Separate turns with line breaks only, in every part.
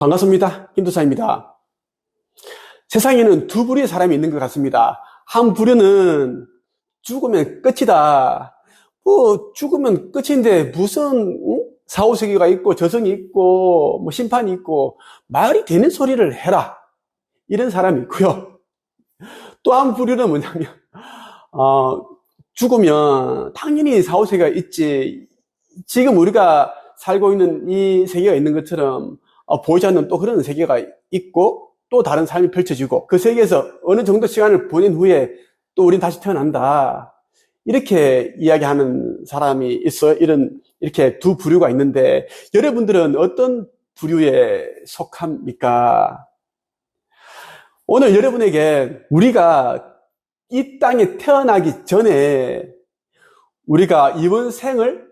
반갑습니다. 김도사입니다. 세상에는 두 부류의 사람이 있는 것 같습니다. 한 부류는 죽으면 끝이다. 죽으면 끝인데 무슨 사후세계가 있고 저승이 있고 심판이 있고 말이 되는 소리를 해라. 이런 사람이 있고요. 또 한 부류는 뭐냐면 죽으면 당연히 사후세계가 있지. 지금 우리가 살고 있는 이 세계가 있는 것처럼 보이지 않는 또 그런 세계가 있고 또 다른 삶이 펼쳐지고 그 세계에서 어느 정도 시간을 보낸 후에 또 우린 다시 태어난다. 이렇게 이야기하는 사람이 있어요. 이렇게 두 부류가 있는데 여러분들은 어떤 부류에 속합니까? 오늘 여러분에게 우리가 이 땅에 태어나기 전에 우리가 이번 생을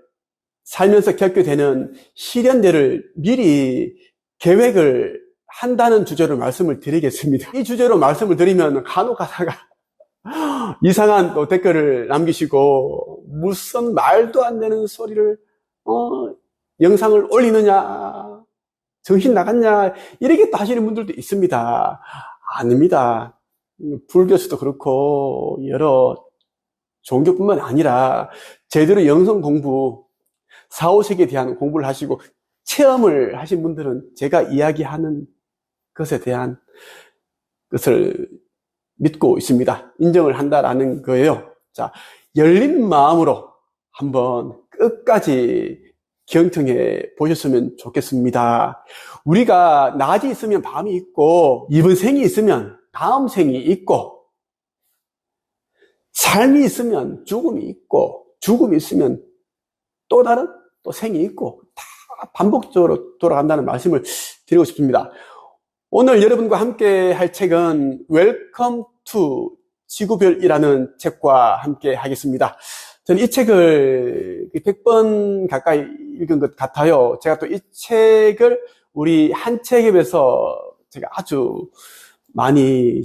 살면서 겪게 되는 시련들을 미리 계획을 한다는 주제로 말씀을 드리겠습니다. 이 주제로 말씀을 드리면 간혹 가다가 이상한 또 댓글을 남기시고 무슨 말도 안 되는 소리를 영상을 올리느냐, 정신 나갔냐 이렇게 하시는 분들도 있습니다. 아닙니다. 불교에서도 그렇고 여러 종교뿐만 아니라 제대로 영성 공부, 사후세계에 대한 공부를 하시고 체험을 하신 분들은 제가 이야기하는 것에 대한 것을 믿고 있습니다. 인정을 한다라는 거예요. 자, 열린 마음으로 한번 끝까지 경청해 보셨으면 좋겠습니다. 우리가 낮이 있으면 밤이 있고 이번 생이 있으면 다음 생이 있고 삶이 있으면 죽음이 있고 죽음이 있으면 또 다른 또 생이 있고 다 반복적으로 돌아간다는 말씀을 드리고 싶습니다. 오늘 여러분과 함께 할 책은 웰컴 투 지구별이라는 책과 함께 하겠습니다. 저는 이 책을 100번 가까이 읽은 것 같아요. 제가 또 이 책을 우리 한책앱에서 제가 아주 많이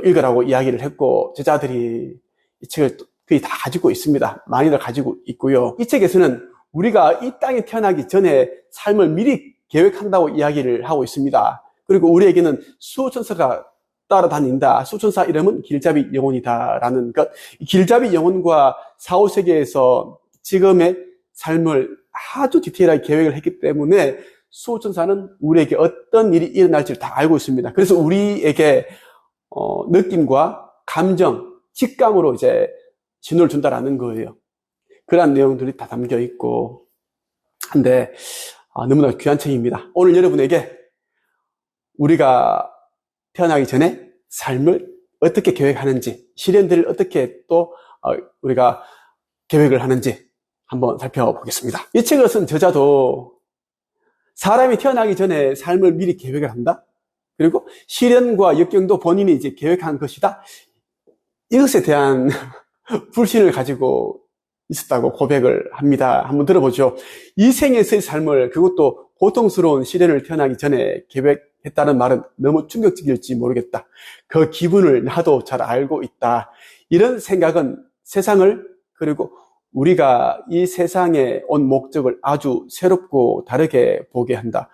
읽으라고 이야기를 했고 제자들이 이 책을 거의 다 가지고 있습니다. 많이들 가지고 있고요. 이 책에서는 우리가 이 땅에 태어나기 전에 삶을 미리 계획한다고 이야기를 하고 있습니다. 그리고 우리에게는 수호천사가 따라다닌다. 수호천사 이름은 길잡이 영혼이다라는 것. 길잡이 영혼과 사후세계에서 지금의 삶을 아주 디테일하게 계획을 했기 때문에 수호천사는 우리에게 어떤 일이 일어날지를 다 알고 있습니다. 그래서 우리에게 느낌과 감정, 직감으로 신호를 준다라는 거예요. 그러한 내용들이 다 담겨 있고 한데 너무나 귀한 책입니다. 오늘 여러분에게 우리가 태어나기 전에 삶을 어떻게 계획하는지, 시련들을 어떻게 또 우리가 계획을 하는지 한번 살펴보겠습니다. 이 책을 쓴 저자도 사람이 태어나기 전에 삶을 미리 계획을 한다. 그리고 시련과 역경도 본인이 계획한 것이다. 이것에 대한 불신을 가지고 있었다고 고백을 합니다. 한번 들어보죠. 이 생에서의 삶을, 그것도 고통스러운 시련을 태어나기 전에 계획했다는 말은 너무 충격적일지 모르겠다. 그 기분을 나도 잘 알고 있다. 이런 생각은 세상을, 그리고 우리가 이 세상에 온 목적을 아주 새롭고 다르게 보게 한다.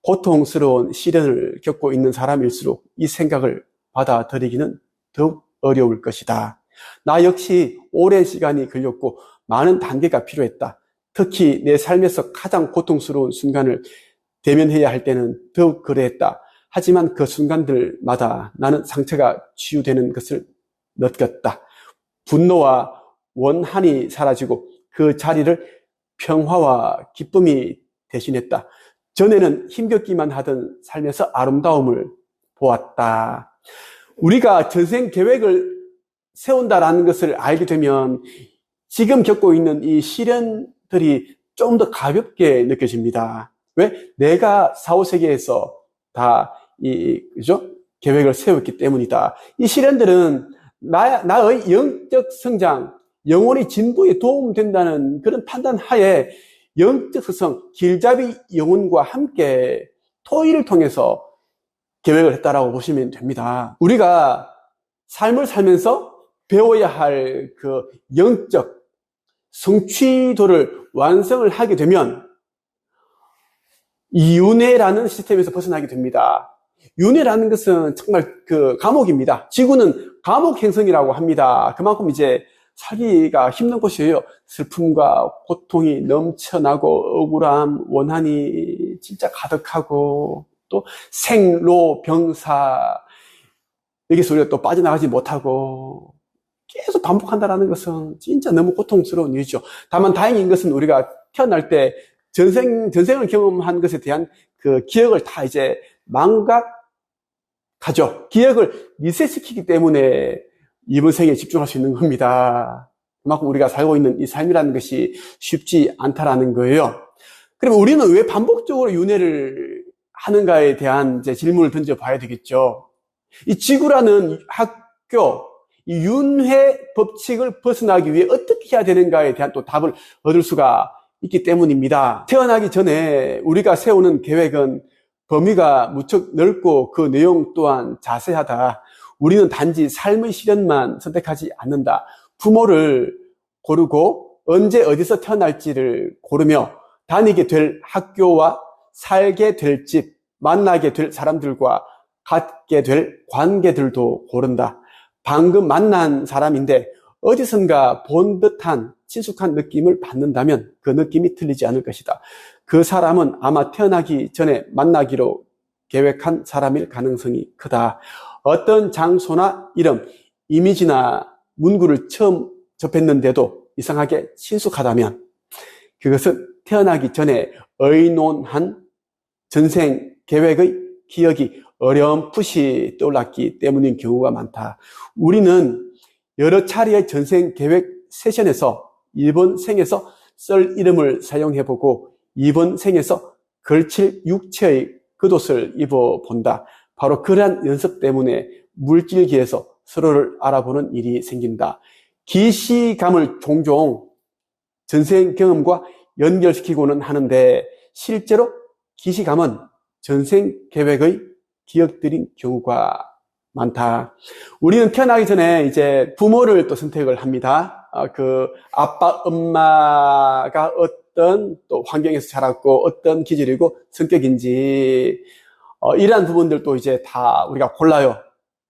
고통스러운 시련을 겪고 있는 사람일수록 이 생각을 받아들이기는 더욱 어려울 것이다. 나 역시 오랜 시간이 걸렸고 많은 단계가 필요했다. 특히 내 삶에서 가장 고통스러운 순간을 대면해야 할 때는 더욱 그러했다. 하지만 그 순간들마다 나는 상처가 치유되는 것을 느꼈다. 분노와 원한이 사라지고 그 자리를 평화와 기쁨이 대신했다. 전에는 힘겹기만 하던 삶에서 아름다움을 보았다. 우리가 전생 계획을 세운다라는 것을 알게 되면 지금 겪고 있는 이 시련들이 좀 더 가볍게 느껴집니다. 왜? 내가 사후세계에서 다 그죠? 계획을 세웠기 때문이다. 이 시련들은 나의 영적 성장, 영혼의 진보에 도움된다는 그런 판단 하에 영적 스승, 길잡이 영혼과 함께 토의를 통해서 계획을 했다라고 보시면 됩니다. 우리가 삶을 살면서 배워야 할 그 영적 성취도를 완성을 하게 되면 이 윤회라는 시스템에서 벗어나게 됩니다. 윤회라는 것은 정말 그 감옥입니다. 지구는 감옥 행성이라고 합니다. 그만큼 이제 살기가 힘든 곳이에요. 슬픔과 고통이 넘쳐나고 억울함, 원한이 진짜 가득하고 또 생로 병사 여기서 우리가 또 빠져나가지 못하고 계속 반복한다는 것은 진짜 너무 고통스러운 일이죠. 다만 다행인 것은 우리가 태어날 때 전생을 경험한 것에 대한 그 기억을 다 이제 망각하죠. 기억을 리셋시키기 때문에 이번 생에 집중할 수 있는 겁니다. 그만큼 우리가 살고 있는 이 삶이라는 것이 쉽지 않다라는 거예요. 그러면 우리는 왜 반복적으로 윤회를 하는가에 대한 이제 질문을 던져봐야 되겠죠. 이 지구라는 학교, 이 윤회 법칙을 벗어나기 위해 어떻게 해야 되는가에 대한 또 답을 얻을 수가 있기 때문입니다. 태어나기 전에 우리가 세우는 계획은 범위가 무척 넓고 그 내용 또한 자세하다. 우리는 단지 삶의 실현만 선택하지 않는다. 부모를 고르고 언제 어디서 태어날지를 고르며 다니게 될 학교와 살게 될 집, 만나게 될 사람들과 갖게 될 관계들도 고른다. 방금 만난 사람인데 어디선가 본 듯한 친숙한 느낌을 받는다면 그 느낌이 틀리지 않을 것이다. 그 사람은 아마 태어나기 전에 만나기로 계획한 사람일 가능성이 크다. 어떤 장소나 이름, 이미지나 문구를 처음 접했는데도 이상하게 친숙하다면 그것은 태어나기 전에 의논한 전생 계획의 기억이 어렴풋이 떠올랐기 때문인 경우가 많다. 우리는 여러 차례의 전생 계획 세션에서 이번 생에서 쓸 이름을 사용해보고 이번 생에서 걸칠 육체의 겉옷을 입어본다. 바로 그러한 연습 때문에 물질계에서 서로를 알아보는 일이 생긴다. 기시감을 종종 전생 경험과 연결시키고는 하는데 실제로 기시감은 전생 계획의 기억들인 경우가 많다. 우리는 태어나기 전에 이제 부모를 또 선택을 합니다. 그 아빠, 엄마가 어떤 또 환경에서 자랐고 어떤 기질이고 성격인지 이러한 부분들도 이제 다 우리가 골라요.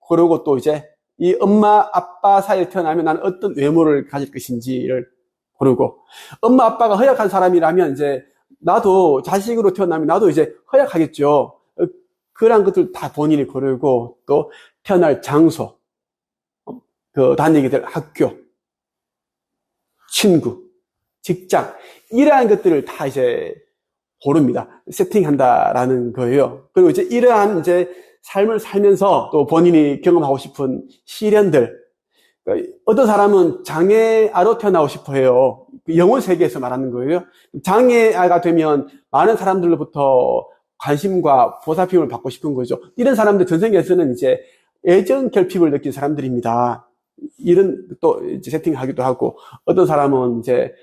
그리고 또 이제 이 엄마, 아빠 사이에 태어나면 나는 어떤 외모를 가질 것인지를 고르고 엄마, 아빠가 허약한 사람이라면 이제 나도 자식으로 태어나면 나도 이제 허약하겠죠. 그런 것들 다 본인이 고르고 또 태어날 장소, 그 다니게 될 학교, 친구, 직장 이러한 것들을 다 이제 고릅니다. 세팅한다라는 거예요. 그리고 이제 이러한 이제 삶을 살면서 또 본인이 경험하고 싶은 시련들, 어떤 사람은 장애아로 태어나고 싶어 해요. 영혼 세계에서 말하는 거예요. 장애아가 되면 많은 사람들로부터 관심과 보살핌을 받고 싶은 거죠. 이런 사람들 전생에서는 이제 애정 결핍을 느낀 사람들입니다. 이런 또 이제 세팅하기도 하고, 어떤 사람은 이제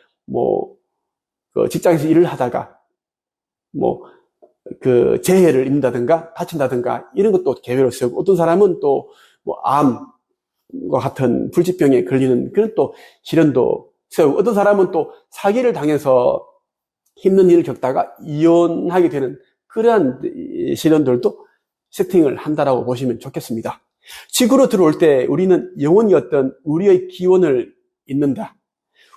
그 직장에서 일을 하다가 그 재해를 입는다든가 다친다든가 이런 것도 계획을 세우고, 어떤 사람은 또 암과 같은 불치병에 걸리는 그런 또 시련도 세우고, 어떤 사람은 또 사기를 당해서 힘든 일을 겪다가 이혼하게 되는 그러한 시련들도 세팅을 한다라고 보시면 좋겠습니다. 지구로 들어올 때 우리는 영원히 어떤 우리의 기원을 잇는다.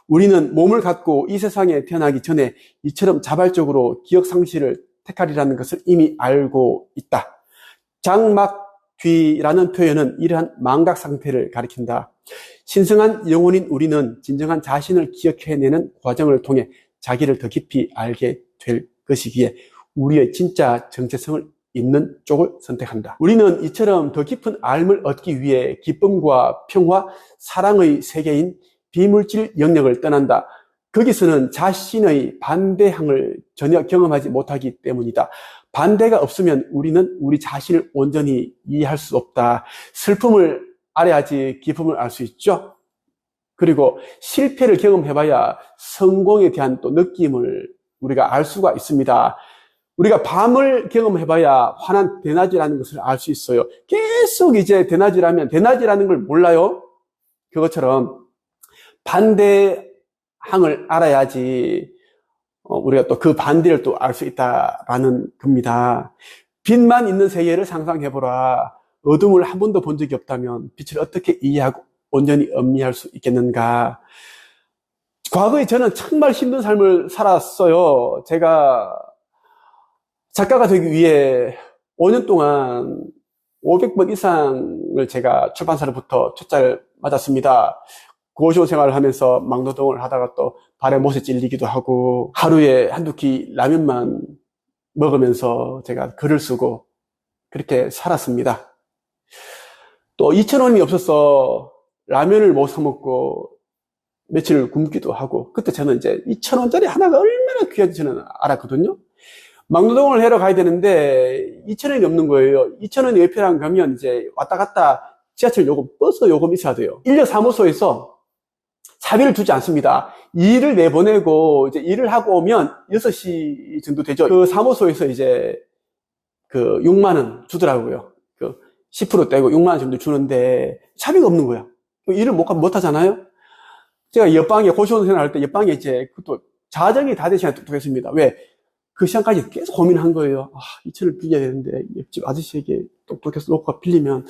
우리는 몸을 갖고 이 세상에 태어나기 전에 이처럼 자발적으로 기억 상실을 택하리라는 것을 이미 알고 있다. 장막뒤라는 표현은 이러한 망각 상태를 가리킨다. 신성한 영혼인 우리는 진정한 자신을 기억해내는 과정을 통해 자기를 더 깊이 알게 될 것이기에 우리의 진짜 정체성을 있는 쪽을 선택한다. 우리는 이처럼 더 깊은 알을 얻기 위해 기쁨과 평화, 사랑의 세계인 비물질 영역을 떠난다. 거기서는 자신의 반대항을 전혀 경험하지 못하기 때문이다. 반대가 없으면 우리는 우리 자신을 온전히 이해할 수 없다. 슬픔을 알아야지 기쁨을 알 수 있죠. 그리고 실패를 경험해봐야 성공에 대한 또 느낌을 우리가 알 수가 있습니다. 우리가 밤을 경험해봐야 환한 대낮이라는 것을 알 수 있어요. 계속 이제 대낮이라면 대낮이라는 걸 몰라요. 그것처럼 반대항을 알아야지 우리가 또 그 반대를 또 알 수 있다라는 겁니다. 빛만 있는 세계를 상상해보라. 어둠을 한 번도 본 적이 없다면 빛을 어떻게 이해하고 온전히 음미할 수 있겠는가. 과거에 저는 정말 힘든 삶을 살았어요. 제가 작가가 되기 위해 5년 동안 500번 이상을 제가 출판사로부터 퇴짜를 맞았습니다. 고시원 생활을 하면서 막노동을 하다가 또 발에 못에 찔리기도 하고 하루에 한두 끼 라면만 먹으면서 제가 글을 쓰고 그렇게 살았습니다. 또 2,000원이 없어서 라면을 못 사 먹고 며칠 굶기도 하고, 그때 저는 이제 2,000원짜리 하나가 얼마나 귀한지 저는 알았거든요. 막노동을 하러 가야 되는데 2,000원이 없는 거예요. 2,000원이 옆에랑 가면 이제 왔다 갔다 지하철 요금, 버스 요금 있어야 돼요. 인력 사무소에서 사비를 주지 않습니다. 일을 내보내고 이제 일을 하고 오면 6시 정도 되죠. 그 사무소에서 이제 그 6만 원 주더라고요. 그 10% 떼고 6만 원 정도 주는데 사비가 없는 거야. 일을 못 하잖아요. 제가 옆방에 고시원 생활할 때 옆방에 이제 그것도 자정이 다 되시면 똑똑했습니다. 왜? 그 시간까지 계속 고민한 거예요. 2,000원 빌려야 되는데 옆집 아저씨에게 똑똑해서 놓고 빌리면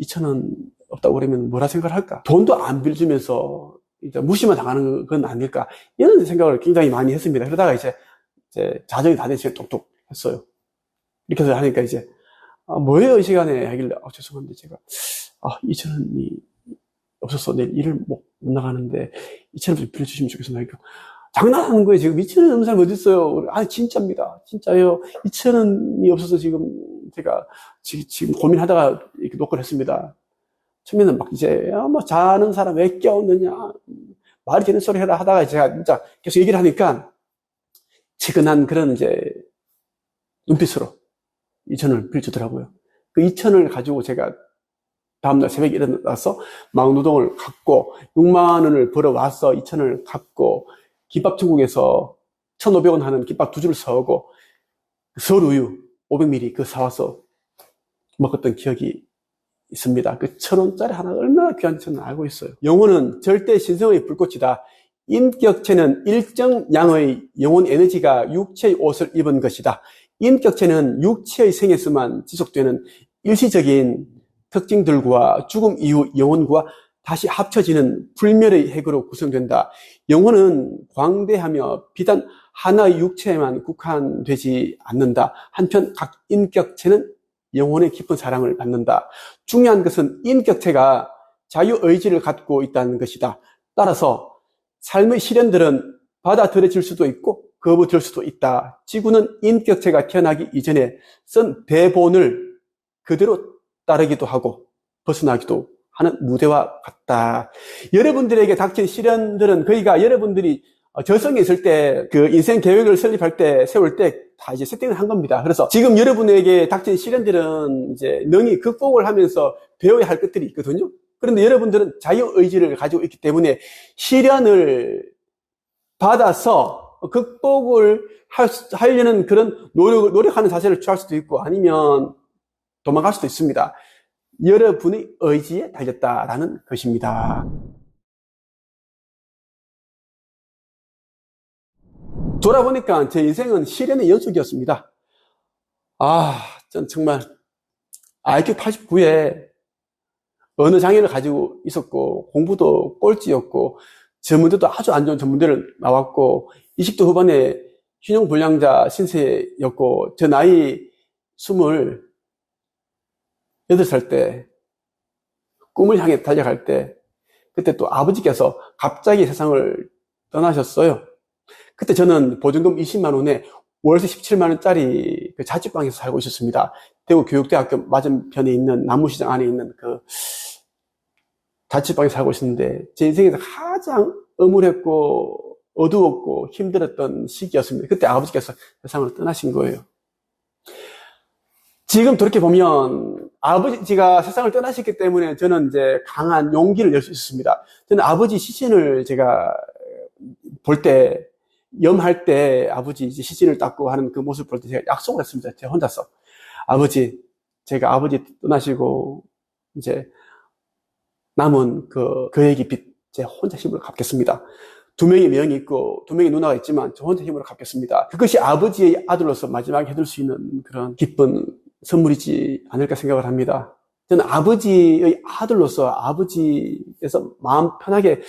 2,000원 없다고 그러면 뭐라 생각을 할까? 돈도 안 빌려주면서 이제 무시만 당하는 건 아닐까? 이런 생각을 굉장히 많이 했습니다. 그러다가 이제 자정이 다 되시면 똑똑했어요. 이렇게 해서 하니까 이제 뭐예요 이 시간에 하길래 죄송한데 제가 2,000원이 없어서 내일 일을 못 나가는데 2,000원 좀 빌려주시면 좋겠습니다. 그러니까 장난하는 거예요. 지금 2,000원 없는 사람 어디 있어요? 진짜입니다. 진짜예요. 2,000원이 없어서 지금 제가 지금 고민하다가 이렇게 녹화를 했습니다. 처음에는 막 이제 뭐 자는 사람 왜 깨웠느냐 말이 되는 소리 해라 하다가 제가 진짜 계속 얘기를 하니까 치근한 그런 이제 눈빛으로 2,000원을 빌려주더라고요. 그 2,000원을 가지고 제가 다음날 새벽에 일어나서 막노동을 갖고 6만 원을 벌어와서 2,000원을 갖고 김밥천국에서 1,500원 하는 김밥 2줄을 사오고 설우유 500ml 그 사와서 먹었던 기억이 있습니다. 그 1,000원짜리 하나가 얼마나 귀한지 저는 알고 있어요. 영혼은 절대 신성의 불꽃이다. 인격체는 일정 양의 영혼 에너지가 육체의 옷을 입은 것이다. 인격체는 육체의 생에서만 지속되는 일시적인 특징들과 죽음 이후 영혼과 다시 합쳐지는 불멸의 핵으로 구성된다. 영혼은 광대하며 비단 하나의 육체에만 국한되지 않는다. 한편 각 인격체는 영혼의 깊은 사랑을 받는다. 중요한 것은 인격체가 자유의지를 갖고 있다는 것이다. 따라서 삶의 시련들은 받아들여질 수도 있고 거부될 수도 있다. 지구는 인격체가 태어나기 이전에 쓴 대본을 그대로 따르기도 하고 벗어나기도 하는 무대와 같다. 여러분들에게 닥친 시련들은 거의가 여러분들이 저성에 있을 때 그 인생 계획을 설립할 때 세울 때 다 이제 세팅을 한 겁니다. 그래서 지금 여러분에게 닥친 시련들은 이제 능히 극복을 하면서 배워야 할 것들이 있거든요. 그런데 여러분들은 자유의지를 가지고 있기 때문에 시련을 받아서 극복을 하려는 그런 노력하는 자세를 취할 수도 있고 아니면 도망갈 수도 있습니다. 여러분의 의지에 달렸다라는 것입니다. 돌아보니까 제 인생은 시련의 연속이었습니다. 전 정말 IQ 89에 언어 장애를 가지고 있었고 공부도 꼴찌였고 전문대도 아주 안 좋은 전문대를 나왔고 20대 후반에 균형불량자 신세였고 저 나이 28살 때 꿈을 향해 달려갈 때 그때 또 아버지께서 갑자기 세상을 떠나셨어요. 그때 저는 보증금 20만 원에 월세 17만 원짜리 그 자취방에서 살고 있었습니다. 대구 교육대학교 맞은편에 있는 남무시장 안에 있는 그 자취방에 살고 있었는데 제 인생에서 가장 음울했고 어두웠고 힘들었던 시기였습니다. 그때 아버지께서 세상을 떠나신 거예요. 지금 돌이켜보면 아버지가 세상을 떠나셨기 때문에 저는 이제 강한 용기를 낼 수 있었습니다. 저는 아버지 시신을 제가 볼 때 염할 때 아버지 이제 시신을 닦고 하는 그 모습을 볼 때 제가 약속을 했습니다. 제가 혼자서 제가 아버지 떠나시고 이제 남은 그에게 빚 제 혼자 힘을 갚겠습니다. 두 명의 명이 있고 두 명의 누나가 있지만 저 혼자 힘으로 갚겠습니다. 그것이 아버지의 아들로서 마지막에 해줄 수 있는 그런 기쁜 선물이지 않을까 생각을 합니다. 저는 아버지의 아들로서 아버지에서 마음 편하게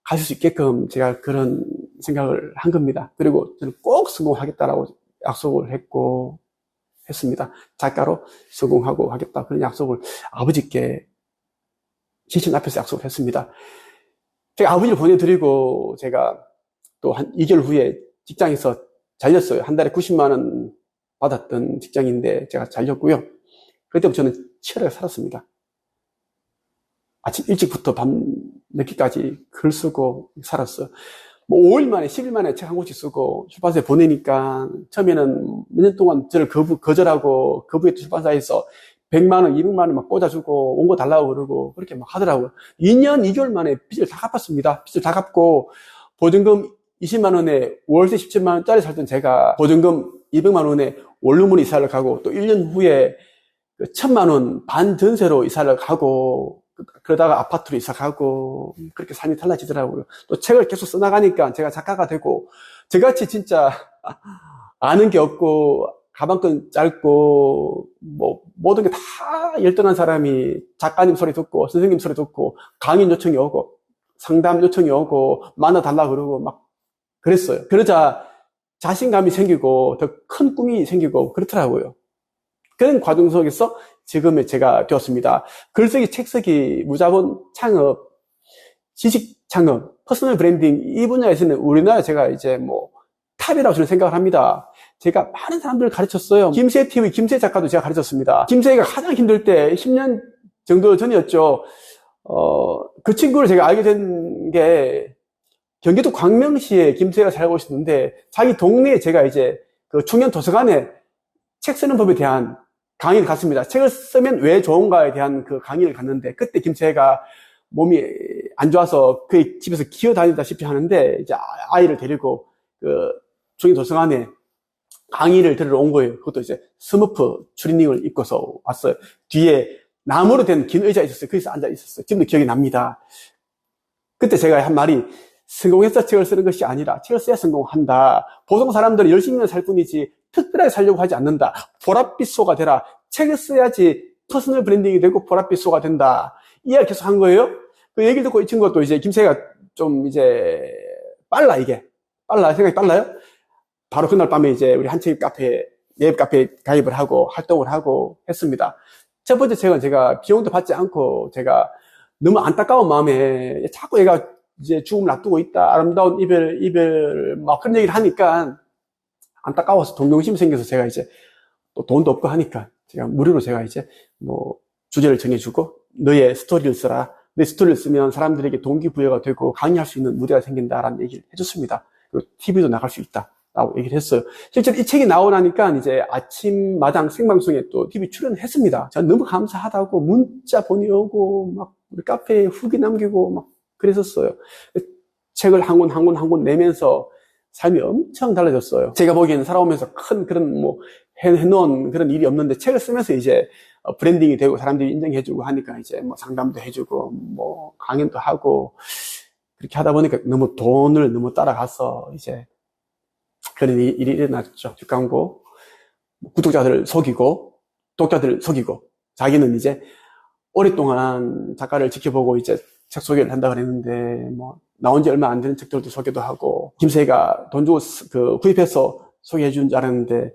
가실 수 있게끔 제가 그런 생각을 한 겁니다. 그리고 저는 꼭 성공하겠다라고 약속을 했습니다. 작가로 성공하고 하겠다. 그런 약속을 아버지께 시신 앞에서 약속을 했습니다. 제가 아버지를 보내드리고 제가 또 한 2개월 후에 직장에서 잘렸어요. 한 달에 90만 원 받았던 직장인데 제가 잘렸고요. 그때부터 저는 치열하게 살았습니다. 아침 일찍부터 밤 늦게까지 글 쓰고 살았어요. 뭐 5일 만에 10일 만에 책 한 권씩 쓰고 출판사에 보내니까 처음에는 몇 년 동안 저를 거절하고 거부했던 출판사에서 100만 원, 200만 원 막 꽂아주고 원고 달라고 그러고 그렇게 막 하더라고요. 2년 2개월 만에 빚을 다 갚았습니다. 빚을 다 갚고 보증금 20만 원에 월세 17만 원짜리 살던 제가 보증금 200만 원에 원룸으로 이사를 가고 또 1년 후에 1000만 원 반전세로 이사를 가고 그러다가 아파트로 이사 가고 그렇게 삶이 달라지더라고요. 또 책을 계속 써나가니까 제가 작가가 되고 저같이 진짜 아는 게 없고 가방끈 짧고 뭐 모든 게 다 열등한 사람이 작가님 소리 듣고 선생님 소리 듣고 강의 요청이 오고 상담 요청이 오고 만나 달라 그러고 막 그랬어요. 그러자 자신감이 생기고 더 큰 꿈이 생기고 그렇더라고요. 그런 과정 속에서 지금의 제가 되었습니다. 글쓰기, 책쓰기, 무자본 창업, 지식 창업, 퍼스널 브랜딩 이 분야에서는 우리나라 제가 이제 뭐 탑이라고 저는 생각을 합니다. 제가 많은 사람들을 가르쳤어요. 김세 TV, 김세 작가도 제가 가르쳤습니다. 김세가 가장 힘들 때 10년 정도 전이었죠. 그 친구를 제가 알게 된 게 경기도 광명시에 김세가 살고 있었는데 자기 동네에 제가 이제 그 청년 도서관에 책 쓰는 법에 대한 강의를 갔습니다. 책을 쓰면 왜 좋은가에 대한 그 강의를 갔는데 그때 김세가 몸이 안 좋아서 그 집에서 기어다니다시피 하는데 이제 아이를 데리고 그 청년 도서관에 강의를 들으러 온 거예요. 그것도 이제 스머프 추리닝을 입고서 왔어요. 뒤에 나무로 된 긴 의자가 있었어요. 거기서 앉아 있었어요. 지금도 기억이 납니다. 그때 제가 한 말이 성공해서 책을 쓰는 것이 아니라 책을 써야 성공한다. 보통 사람들은 열심히 살 뿐이지 특별하게 살려고 하지 않는다. 보랏빛소가 되라. 책을 써야지 퍼스널 브랜딩이 되고 보랏빛소가 된다. 이 이야기 계속 한 거예요. 그 얘기를 듣고 이 친구가 또 이제 김세가 좀 이제 빨라 생각이 빨라요. 바로 그날 밤에 이제 우리 한책 카페에 웹 카페에 가입을 하고 활동을 하고 했습니다. 첫 번째 책은 제가 비용도 받지 않고 제가 너무 안타까운 마음에 자꾸 얘가 이제 죽음을 앞두고 있다. 아름다운 이별 막 그런 얘기를 하니까 안타까워서 동정심이 생겨서 제가 이제 또 돈도 없고 하니까 제가 무료로 제가 이제 뭐 주제를 정해주고 너의 스토리를 써라. 내 스토리를 쓰면 사람들에게 동기부여가 되고 강의할 수 있는 무대가 생긴다라는 얘기를 해줬습니다. 그리고 TV도 나갈 수 있다. 라고 얘기를 했어요. 실제로 이 책이 나오고 나니까 이제 아침마당 생방송에 또 TV 출연을 했습니다. 저는 너무 감사하다고 문자 보내오고 막 우리 카페에 후기 남기고 막 그랬었어요. 책을 한 권 내면서 삶이 엄청 달라졌어요. 제가 보기에는 살아오면서 큰 그런 뭐 해놓은 그런 일이 없는데 책을 쓰면서 이제 브랜딩이 되고 사람들이 인정해주고 하니까 이제 뭐 상담도 해주고 뭐 강연도 하고 그렇게 하다 보니까 너무 돈을 너무 따라가서 이제 그런 일이 일어났죠. 뒷광고, 구독자들을 속이고, 독자들을 속이고, 자기는 이제 오랫동안 작가를 지켜보고 이제 책 소개를 한다 그랬는데, 뭐, 나온 지 얼마 안 되는 책들도 소개도 하고, 김세희가 돈 주고 구입해서 소개해 준 줄 알았는데,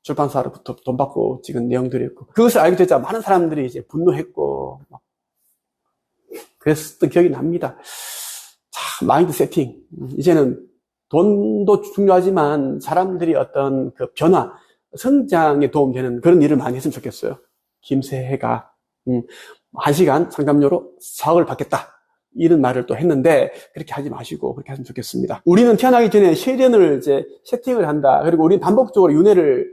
출판사로부터 돈 받고 찍은 내용들이었고, 그것을 알게 되자 많은 사람들이 이제 분노했고, 그랬었던 기억이 납니다. 자, 마인드 세팅. 이제는 돈도 중요하지만 사람들이 어떤 그 변화, 성장에 도움되는 그런 일을 많이 했으면 좋겠어요. 김세혜가 1시간 상담료로 4억을 받겠다. 이런 말을 또 했는데 그렇게 하지 마시고 그렇게 하시면 좋겠습니다. 우리는 태어나기 전에 쉐련을 이제 세팅을 한다. 그리고 우리는 반복적으로 윤회를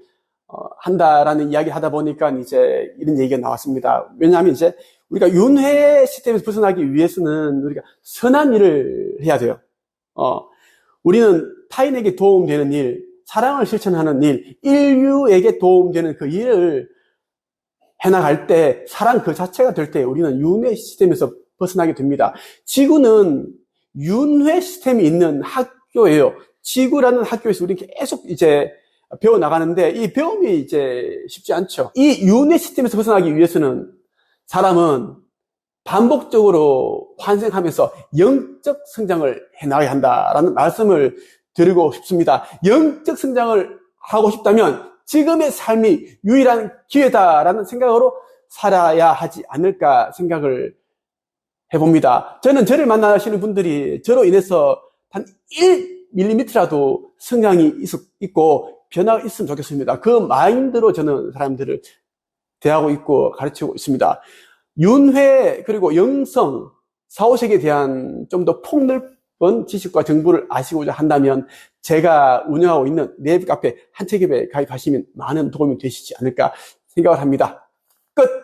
한다라는 이야기를 하다 보니까 이제 이런 얘기가 나왔습니다. 왜냐하면 이제 우리가 윤회 시스템에서 벗어나기 위해서는 우리가 선한 일을 해야 돼요. 우리는 타인에게 도움되는 일, 사랑을 실천하는 일, 인류에게 도움되는 그 일을 해나갈 때 사랑 그 자체가 될 때 우리는 윤회 시스템에서 벗어나게 됩니다. 지구는 윤회 시스템이 있는 학교예요. 지구라는 학교에서 우리 계속 이제 배워 나가는데 이 배움이 이제 쉽지 않죠. 이 윤회 시스템에서 벗어나기 위해서는 사람은 반복적으로 환생하면서 영적 성장을 해 나가야 한다라는 말씀을 드리고 싶습니다. 영적 성장을 하고 싶다면 지금의 삶이 유일한 기회다라는 생각으로 살아야 하지 않을까 생각을 해봅니다. 저는 저를 만나시는 분들이 저로 인해서 단 1mm라도 성장이 있고 변화가 있으면 좋겠습니다. 그 마인드로 저는 사람들을 대하고 있고 가르치고 있습니다. 윤회 그리고 영성, 사후세계에 대한 좀 더 폭넓은 지식과 정보를 아시고자 한다면 제가 운영하고 있는 네이버 카페 한책협에 가입하시면 많은 도움이 되시지 않을까 생각을 합니다. 끝!